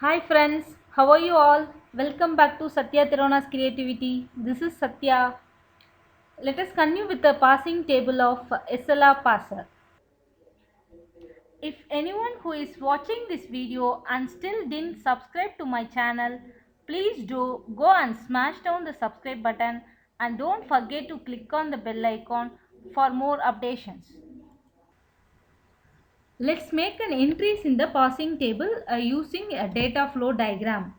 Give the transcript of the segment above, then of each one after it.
Hi friends, how are you all? Welcome back to Satya Tirona's Creativity. This is Satya. Let us continue with the passing table of SLR passer. If anyone who is watching this video and still didn't subscribe to my channel, please do go and smash down the subscribe button and don't forget to click on the bell icon for more updates. Let's make an entries in the passing table using a data flow diagram.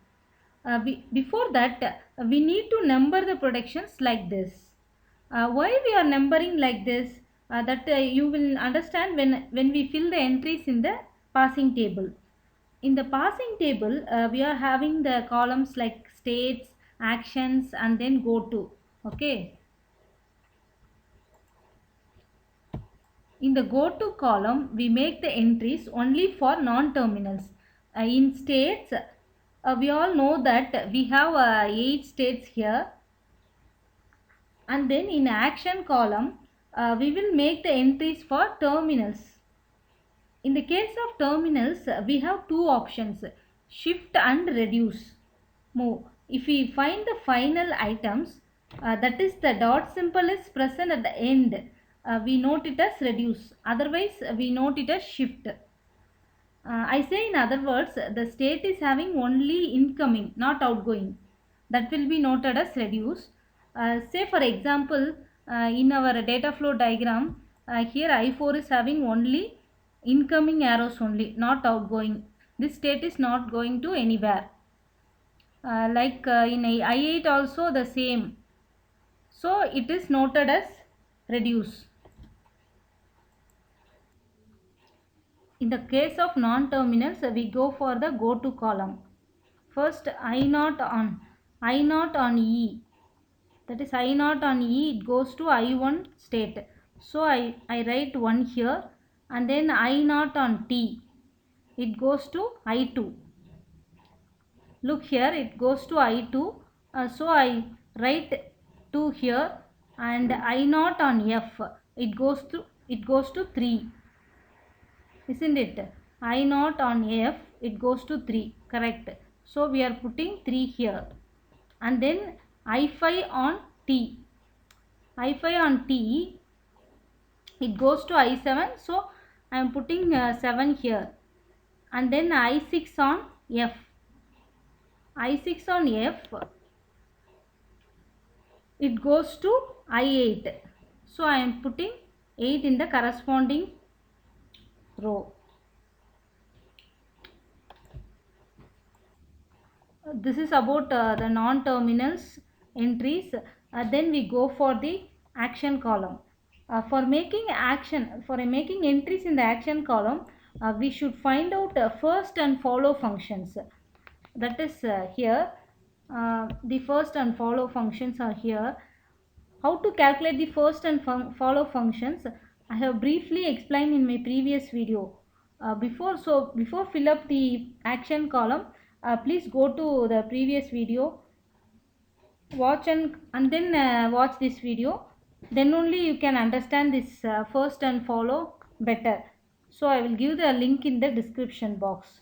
Before that, we need to number the productions like this. Why we are numbering like this? That you will understand when we fill the entries in the passing table. In the passing table, we are having the columns like states, actions, and then go to. Okay. In the go to column, we make the entries only for non-terminals. In states, we all know that we have 8 states here, and then in action column, we will make the entries for terminals. In the case of terminals, we have two options, shift and reduce. Move. If we find the final items, that is the dot symbol is present at the end, we note it as reduce. Otherwise, we note it as shift. I say in other words, the state is having only incoming, not outgoing. That will be noted as reduce. Say for example, in our data flow diagram, here I4 is having only incoming arrows only, not outgoing. This state is not going to anywhere. Like in I8 also the same. So it is noted as reduce. In the case of non-terminals, we go for the go to column. First I naught on E, that is I naught on E, it goes to I1 state. So I write 1 here, and then I naught on T, it goes to I2. Look here, it goes to I2. So I write 2 here, and I naught on F, it goes to 3. Isn't it? I naught on F, it goes to 3. Correct. So we are putting 3 here. And then I5 on T. I5 on T, it goes to I7. So I am putting 7 here. And then I6 on F. I6 on F, it goes to I8. So I am putting 8 in the corresponding row. This is about the non-terminals entries. Then we go for the action column. For making entries in the action column, we should find out first and follow functions. That is here. The first and follow functions are here. How to calculate the first and follow functions, I have briefly explained in my previous video. Before fill up the action column, please go to the previous video, watch and then watch this video. Then only you can understand this first and follow better. So I will give the link in the description box.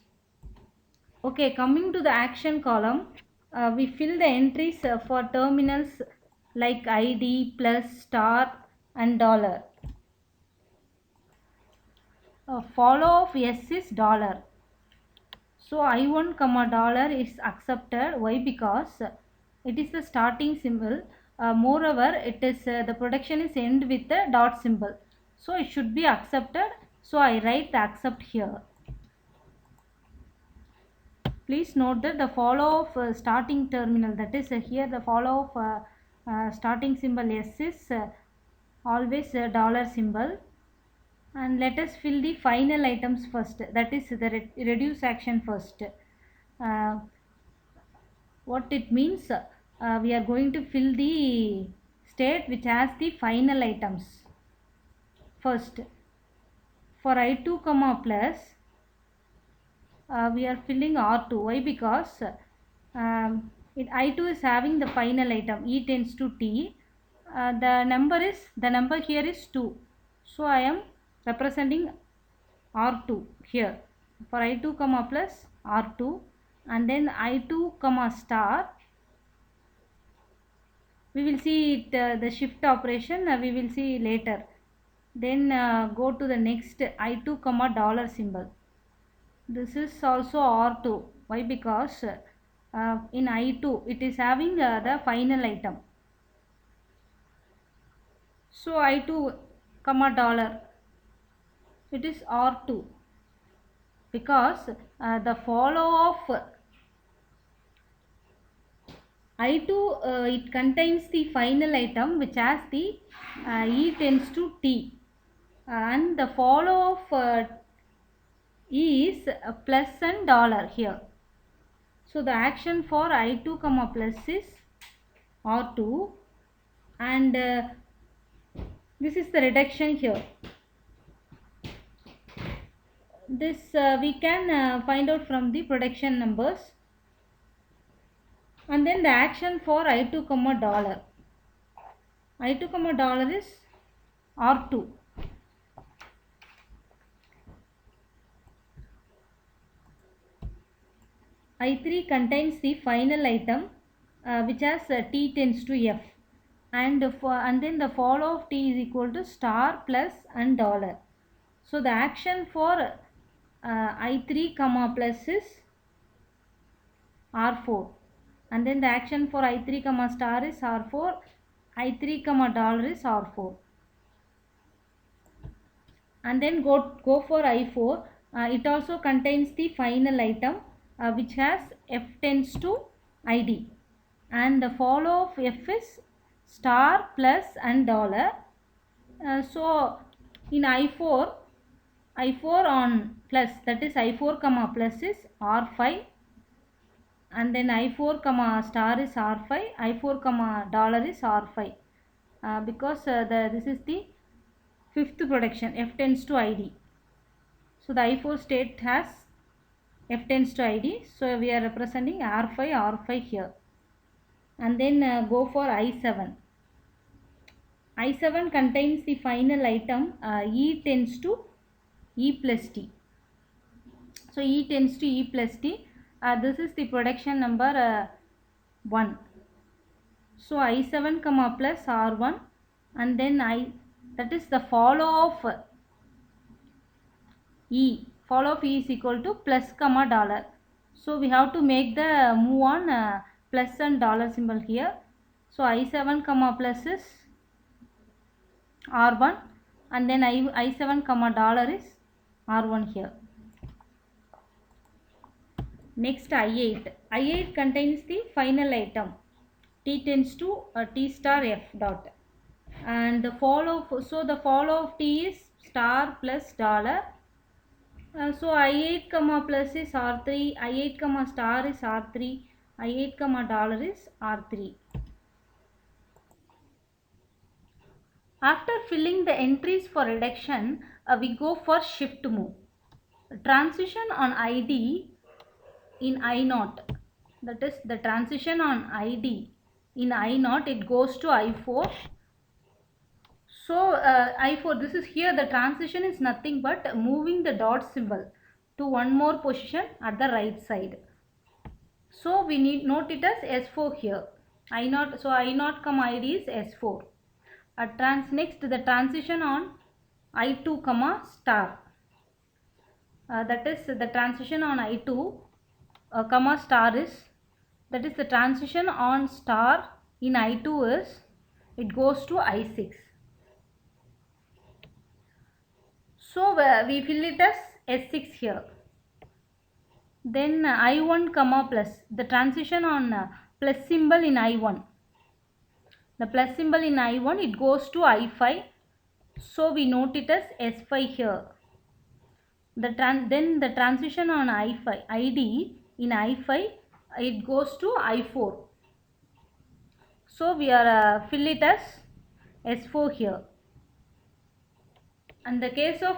Okay, coming to the action column, we fill the entries for terminals like ID, plus, star and dollar. Follow of S is dollar. So I1 comma dollar is accepted. Why? Because it is the starting symbol. Moreover, it is the production is end with the dot symbol. So it should be accepted. So I write the accept here. Please note that the follow of starting terminal, that is here the follow of starting symbol S is always a dollar symbol. And let us fill the final items first, that is the reduce action first. What it means, we are going to fill the state which has the final items first. For I2 comma plus, we are filling R2. Why? Because I2 is having the final item, E tends to T. The number here is 2. So I am representing R2 here. For I2 comma plus R2, and then I2 comma star. We will see it, the shift operation we will see later. Then go to the next I2 comma dollar symbol. This is also R2. Why? Because in I2 it is having the final item. So I2 comma dollar, it is R2, because the follow of I2 it contains the final item which has the E tends to T, and the follow of is plus and dollar here. So the action for I2 comma plus is R2, and this is the reduction here. This we can find out from the production numbers. And then the action for I2 comma dollar. I2 comma dollar is R2. I3 contains the final item which has T tends to F, and then the follow of T is equal to star plus and dollar. So the action for I3 comma plus is R4, and then the action for I3 comma star is R4, I3 comma dollar is R4. And then go for I4. It also contains the final item which has F tends to ID, and the follow of F is star plus and dollar. So in I4 on plus, that is I4 comma plus is R5, and then I4 comma star is R5, I4 comma dollar is R5, because this is the fifth production, F tends to ID. So the I4 state has F tends to ID, so we are representing R5 here. And then go for I7. I7 contains the final item E tends to E plus T. So E tends to E plus T. This is the production number 1. So I7 comma plus R1, and then that is the follow of E. Follow of E is equal to plus comma dollar. So we have to make the move on plus and dollar symbol here. So I7 comma plus is R1, and then I7 comma dollar is R1 here. Next I8. I8 contains the final item T tends to T star F dot, and the follow of T is star plus dollar. So I8 comma plus is R3, I8 comma star is R3, I8 comma dollar is R3. After filling the entries for reduction, we go for shift move. Transition on ID in I0, that is the transition on ID in I0, it goes to I4. So I4, this is here the transition is nothing but moving the dot symbol to one more position at the right side. So we need note it as S4 here. I0, so I0 comma ID is S4. Next the transition on I2 comma star. That is the transition on I2 comma star is, that is the transition on star in I2 is, it goes to I6. So we fill it as S6 here. Then I1 comma plus, the transition on plus symbol in I1. The plus symbol in I1, it goes to I5. So we note it as S5 here. Then the transition on I5, ID in I5, it goes to I4. So we are fill it as S4 here. And the case of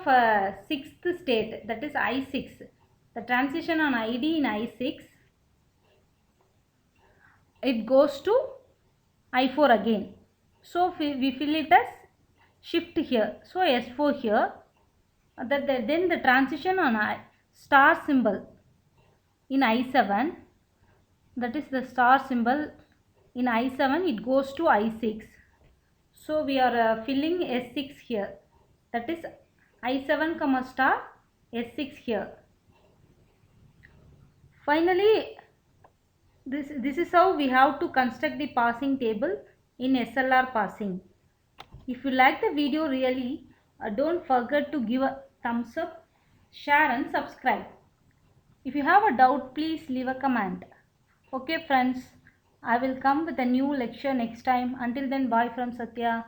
sixth state, that is I6, the transition on ID in I6, it goes to I4 again. So we fill it as shift here. So S4 here. Then the transition on star symbol, in I7, that is the star symbol. In I7 it goes to I6. So we are filling S6 here. That is I7 comma star S6 here. Finally, this is how we have to construct the passing table in SLR passing. If you like the video really, don't forget to give a thumbs up, share and subscribe. If you have a doubt, please leave a comment. Okay friends, I will come with a new lecture next time. Until then, bye from Satya.